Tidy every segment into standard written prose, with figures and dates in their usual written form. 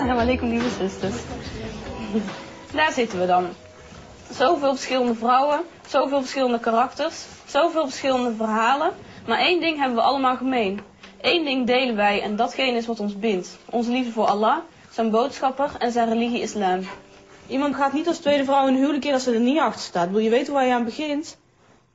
Assalamu alaikum, lieve zusters. Daar zitten we dan. Zoveel verschillende vrouwen, zoveel verschillende karakters, zoveel verschillende verhalen. Maar één ding hebben we allemaal gemeen. Eén ding delen wij en datgene is wat ons bindt. Onze liefde voor Allah, zijn boodschapper en zijn religie islam. Iemand gaat niet als tweede vrouw in een huwelijk als ze er niet achter staat. Wil je weten waar je aan begint?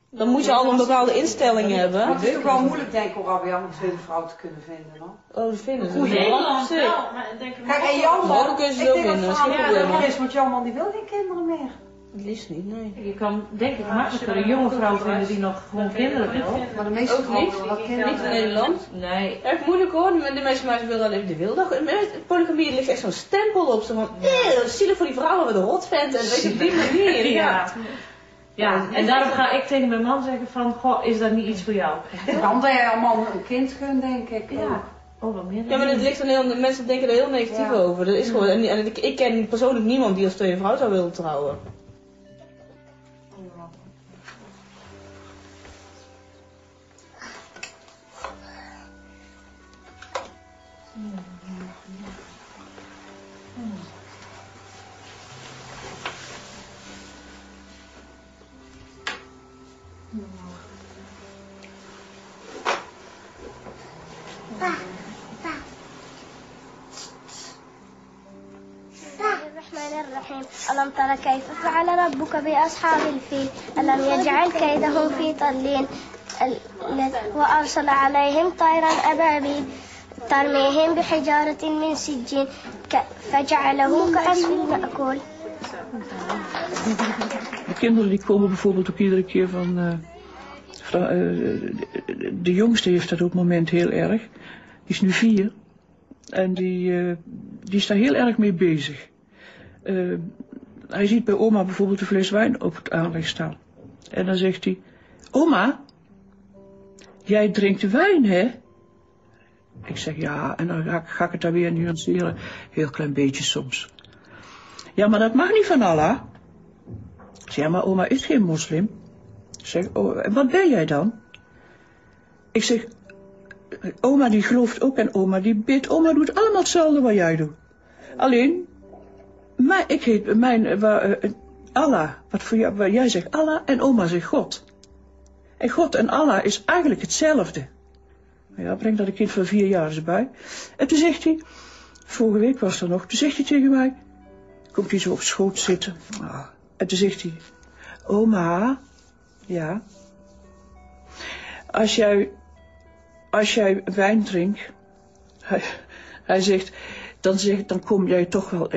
Dan moet je al een bepaalde instelling hebben. Maar het is toch wel moeilijk, denk ik, om Rabian een tweede vrouw te kunnen vinden, hoor. Oh, dat vinden ze. Goed, Nederland wel, Ja. maar denk ik... Kijk, en jouw man, dan kun je ze ik ook denk dat vinden, het dat is geen probleem. is, want jouw man die wil geen kinderen meer. Het liefst niet, nee. Je kan denk ik makkelijker een jonge vrouw vinden die nog gewoon kinderen wil. Maar de meeste Ook vrouwen niet. willen wel kinderen. Niet in Nederland. Nee. Echt moeilijk hoor, de meeste meisjes willen alleen de wilde. Polygamie ligt echt zo'n stempel op, zo van, zielig voor die vrouwen met een rot vent en weet je, op die manier. Ja. Ja, en daarom ga ik tegen mijn man zeggen van, goh, is dat niet iets voor jou? Dan ben je allemaal een kind gun, denk ik. Ja. Oh, wat meer. Ja, maar het ligt dan heel, de mensen denken er heel negatief over. Dat is gewoon, en ik ken persoonlijk niemand die als tweede vrouw zou willen trouwen. الرحمن الرحيم ألم تر كيف فعل ربك بأصحاب الفيل ألم يجعل كيدهم في تضليل وأرسل عليهم طيرا أبابيل ترميهم بحجارة من سجين فجعلهم كعصف مأكول. De kinderen die komen bijvoorbeeld ook iedere keer van... de jongste heeft dat op het moment heel erg. Die is nu 4. En die is daar heel erg mee bezig. Hij ziet bij oma bijvoorbeeld een fles wijn op het aanleg staan. En dan zegt hij... Oma, jij drinkt wijn, hè? Ik zeg ja, en dan ga ik het daar weer nuanceren. Heel klein beetje soms. Ja, maar dat mag niet van Allah. Ik zeg, ja, maar oma is geen moslim. Ik zeg, oh, en wat ben jij dan? Ik zeg, oma die gelooft ook en oma die bidt. Oma doet allemaal hetzelfde wat jij doet. Alleen, ik heet Allah. Wat voor jou, wat jij zegt Allah en oma zegt God. En God en Allah is eigenlijk hetzelfde. Ja, breng dat een kind van 4 jaar eens bij. En toen zegt hij, vorige week was er nog, toen zegt hij tegen mij, komt hij zo op schoot zitten. En toen zegt hij, oma, ja, als jij wijn drinkt, hij zegt, dan kom jij toch wel,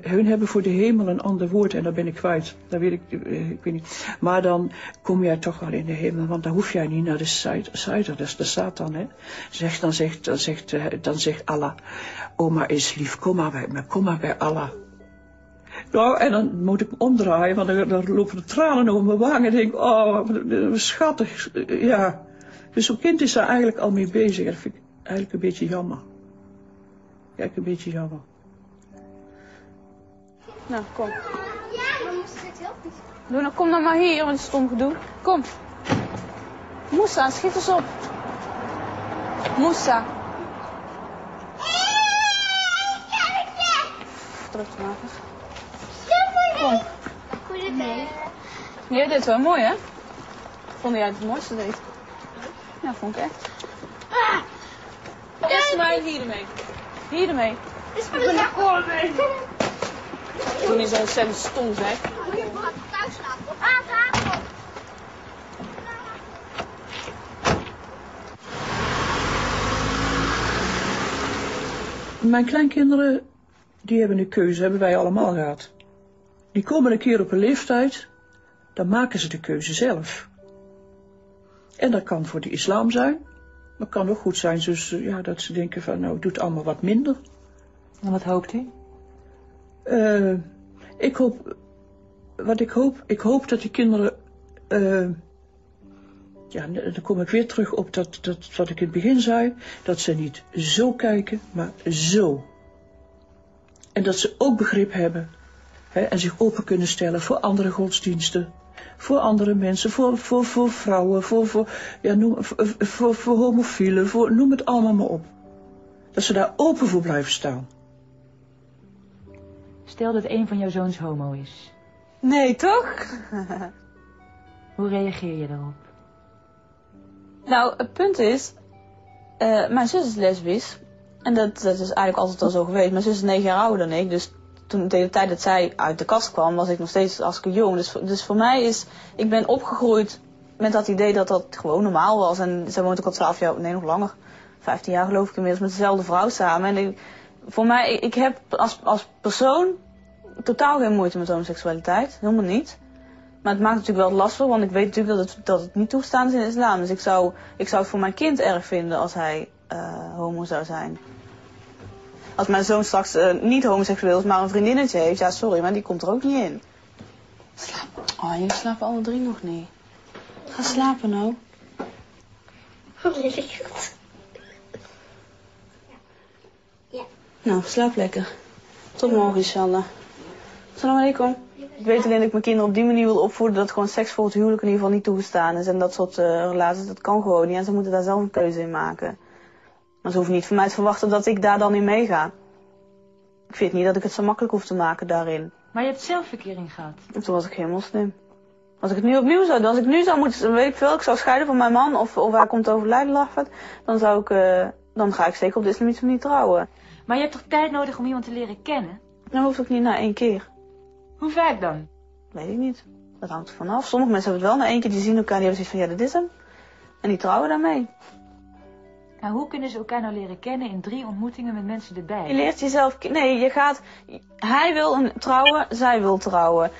hun hebben voor de hemel een ander woord en dat ben ik kwijt, dat weet ik weet niet, maar dan kom jij toch wel in de hemel, want dan hoef jij niet naar de Seider, dat is de Satan, hè. Dan zegt Allah, oma is lief, kom maar bij Allah. Nou, en dan moet ik me omdraaien, want dan lopen de tranen over mijn wangen en denk ik, oh, schattig, ja. Dus zo'n kind is daar eigenlijk al mee bezig, dat vind ik eigenlijk een beetje jammer. Kijk, een beetje jammer. Nou, kom. Doe, nou, kom dan maar hier, wat stom gedoe. Kom. Moussa, schiet eens op. Moussa. Terug te maken. Kom. Jij deed wel mooi, hè? Vond jij het mooiste deed? Ja, vond ik echt. Eerst maar hier ermee. Hier ermee. Is voor de akkoord mee. Toen is zo ontzettend stom, zeg. Thuis slapen. Tafel. Mijn kleinkinderen, die hebben een keuze, hebben wij allemaal gehad. Die komen een keer op een leeftijd, dan maken ze de keuze zelf. En dat kan voor de islam zijn, maar het kan ook goed zijn dus, ja, dat ze denken van, nou, doe het allemaal wat minder. En wat hoopt u? Ik hoop dat die kinderen, ja, dan kom ik weer terug op dat wat ik in het begin zei, dat ze niet zo kijken, maar zo. En dat ze ook begrip hebben, hè, en zich open kunnen stellen voor andere godsdiensten, voor andere mensen, voor vrouwen, voor homofielen, noem het allemaal maar op. Dat ze daar open voor blijven staan. Stel dat een van jouw zoons homo is. Nee, toch? Hoe reageer je daarop? Nou, het punt is, mijn zus is lesbisch. En dat is eigenlijk altijd al zo geweest. Mijn zus is 9 jaar ouder dan ik. Dus toen tegen de tijd dat zij uit de kast kwam, was ik nog steeds hartstikke jong. Dus voor mij is, ik ben opgegroeid met dat idee dat dat gewoon normaal was. En zij woont ook al 12 jaar, nee nog langer, 15 jaar geloof ik inmiddels, met dezelfde vrouw samen. En voor mij, ik heb als persoon totaal geen moeite met homoseksualiteit. Helemaal niet. Maar het maakt natuurlijk wel lastig, want ik weet natuurlijk dat het niet toestaan is in de islam. Dus ik zou het voor mijn kind erg vinden als hij homo zou zijn. Als mijn zoon straks niet homoseksueel is, maar een vriendinnetje heeft, ja sorry, maar die komt er ook niet in. Oh, jullie slapen alle 3 nog niet. Ga slapen nou. Nou, slaap lekker. Tot morgen, inshallah. Assalamu alaikum. Ik weet alleen dat ik mijn kinderen op die manier wil opvoeden dat gewoon seks voor het huwelijk in ieder geval niet toegestaan is. En dat soort relaties, dat kan gewoon niet. En ze moeten daar zelf een keuze in maken. Maar ze hoeven niet van mij te verwachten dat ik daar dan in meega. Ik vind niet dat ik het zo makkelijk hoef te maken daarin. Maar je hebt zelf verkering gehad. En toen was ik geen moslim. Als ik het nu opnieuw zou doen, als ik nu zou moeten, weet ik veel, ik zou scheiden van mijn man of hij komt overlijden, Lachvat, dan ga ik zeker op de islamitische manier trouwen. Maar je hebt toch tijd nodig om iemand te leren kennen? Dan hoeft ook niet na 1 keer. Hoe vaak dan? Weet ik niet. Dat hangt er vanaf. Sommige mensen hebben het wel na 1 keer, die zien elkaar, die hebben zoiets van ja, dat is hem. En die trouwen daarmee. En hoe kunnen ze elkaar nou leren kennen in 3 ontmoetingen met mensen erbij? Je leert jezelf... Nee, hij wil trouwen, zij wil trouwen.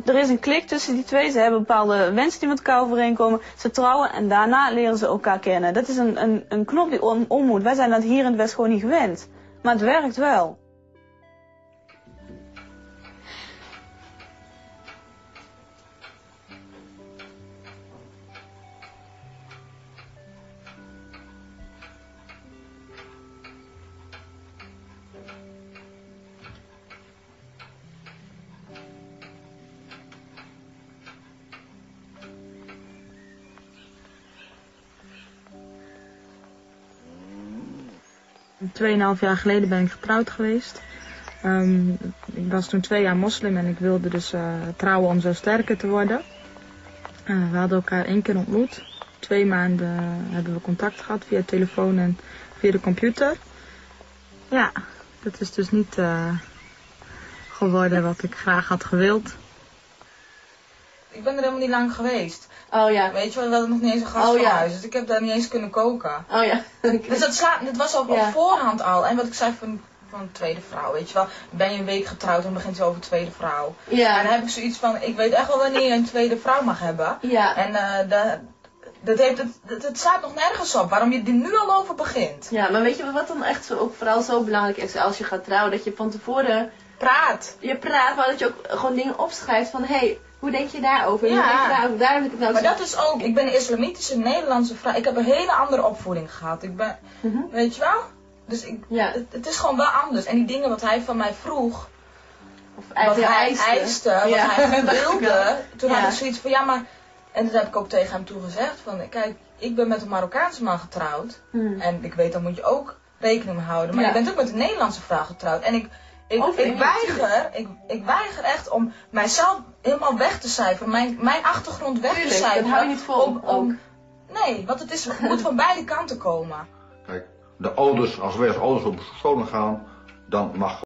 Er is een klik tussen die twee. Ze hebben bepaalde wensen die met elkaar overeenkomen. Ze trouwen en daarna leren ze elkaar kennen. Dat is een knop die om moet. Wij zijn dat hier in het West gewoon niet gewend. Maar het werkt wel. $2,5 jaar geleden ben ik getrouwd geweest. Ik was toen 2 jaar moslim en ik wilde dus trouwen om zo sterker te worden. We hadden elkaar 1 keer ontmoet. 2 maanden hebben we contact gehad via telefoon en via de computer. Ja, dat is dus niet geworden wat ik graag had gewild. Ik ben er helemaal niet lang geweest. Oh ja. Weet je wel, we hadden nog niet eens een gasthuis, dus ik heb daar niet eens kunnen koken. Oh ja. Dus dat was al op voorhand al. En wat ik zei van een tweede vrouw, weet je wel. Ben je een week getrouwd en begint ze over tweede vrouw. Ja. En dan heb ik zoiets van, ik weet echt wel wanneer je een tweede vrouw mag hebben. Ja. En het staat nog nergens op, waarom je er nu al over begint. Ja, maar weet je wat dan echt vooral zo belangrijk is als je gaat trouwen? Dat je van tevoren praat. Je praat, maar dat je ook gewoon dingen opschrijft van, hé, hoe denk je daarover? Ja. Hoe denk je daarover? Daar heb ik het nou maar dat is ook, ik ben een islamitische Nederlandse vrouw. Ik heb een hele andere opvoeding gehad. Ik ben, weet je wel? Dus het is gewoon wel anders. En die dingen wat hij van mij vroeg, of wat hij eiste, wat hij wilde, toen had ik zoiets van, ja maar, en dat heb ik ook tegen hem toe gezegd, van kijk, ik ben met een Marokkaanse man getrouwd. En ik weet, daar moet je ook rekening mee houden. Maar je bent ook met een Nederlandse vrouw getrouwd. En ik weiger echt om mijzelf helemaal weg te cijferen, mijn achtergrond weg te cijferen. Dat hou je niet vol. Nee, want het moet van beide kanten komen. Kijk, als wij als ouders op scholen gaan, dan mag